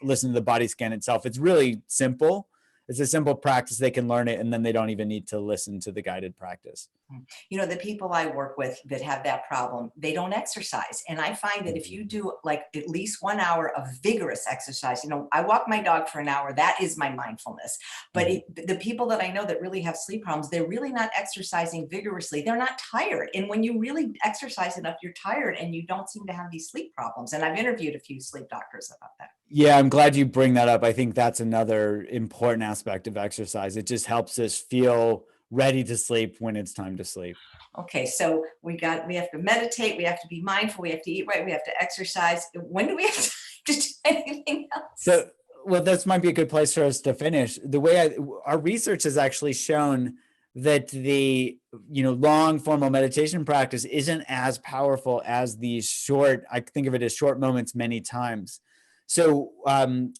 listen to the body scan itself. It's really simple. It's a simple practice. They can learn it, and then they don't even need to listen to the guided practice. The people I work with that have that problem, they don't exercise. And I find that if you do like at least 1 hour of vigorous exercise, I walk my dog for an hour, that is my mindfulness. But the people that I know that really have sleep problems, they're really not exercising vigorously. They're not tired. And when you really exercise enough, you're tired and you don't seem to have these sleep problems. And I've interviewed a few sleep doctors about that. Yeah, I'm glad you bring that up. I think that's another important aspect of exercise. It just helps us feel ready to sleep when it's time to sleep. Okay, so we have to meditate, we have to be mindful, we have to eat right, we have to exercise. When do we have time to do anything else? So, well, this might be a good place for us to finish. The way our research has actually shown that the long formal meditation practice isn't as powerful as these short, I think of it as short moments many times. So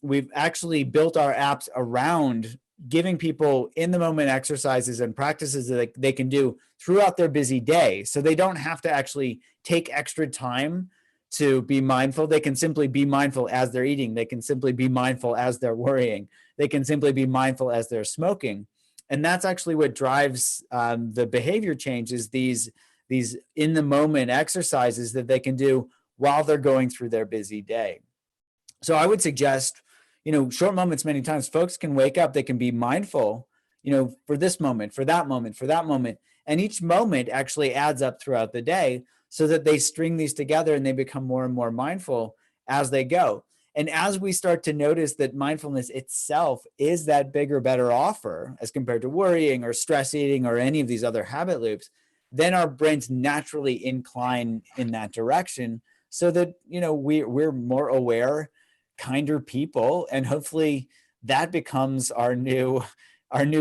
we've actually built our apps around giving people in the moment exercises and practices that they can do throughout their busy day. So they don't have to actually take extra time to be mindful. They can simply be mindful as they're eating. They can simply be mindful as they're worrying. They can simply be mindful as they're smoking. And that's actually what drives the behavior changes, these in the moment exercises that they can do while they're going through their busy day. So I would suggest, short moments many times. Folks can wake up, they can be mindful, for this moment, for that moment, for that moment. And each moment actually adds up throughout the day so that they string these together and they become more and more mindful as they go. And as we start to notice that mindfulness itself is that bigger, better offer as compared to worrying or stress eating or any of these other habit loops, then our brains naturally incline in that direction so that, we're more aware, kinder people, and hopefully that becomes our new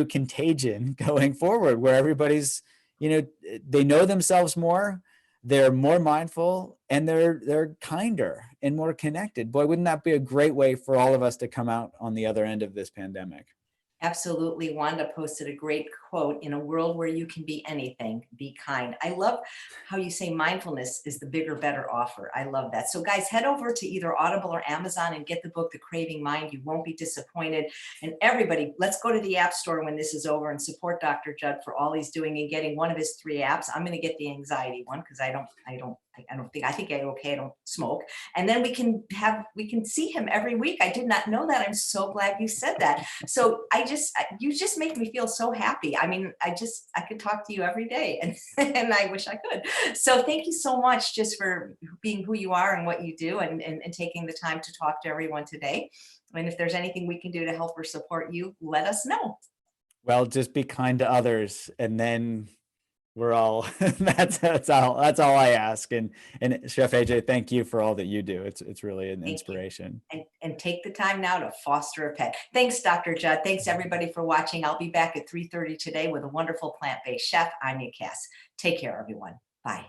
contagion going forward, where everybody's, they know themselves more, they're more mindful, and they're kinder and more connected. Boy, wouldn't that be a great way for all of us to come out on the other end of this pandemic? Absolutely. Wanda posted a great quote: in a world where you can be anything, be kind. I love how you say mindfulness is the bigger, better offer. I love that. So, guys, head over to either Audible or Amazon and get the book, The Craving Mind. You won't be disappointed. And everybody, let's go to the App Store when this is over and support Dr. Judd for all he's doing and getting one of his 3 apps. I'm going to get the anxiety one because I think I'm okay. I don't smoke. And then we can see him every week. I did not know that. I'm so glad you said that. So you just make me feel so happy. I mean, I could talk to you every day, and, and I wish I could. So thank you so much just for being who you are and what you do, and taking the time to talk to everyone today. And if there's anything we can do to help or support you, let us know. Well, just be kind to others, and then we're all that's all I ask. And Chef AJ, thank you for all that you do. It's really an Thank you. inspiration. And take the time now to foster a pet. Thanks, Dr. Judd. Thanks, everybody, for watching. I'll be back at 3:30 today with a wonderful plant-based chef, Anya Cass. Take care, everyone. Bye.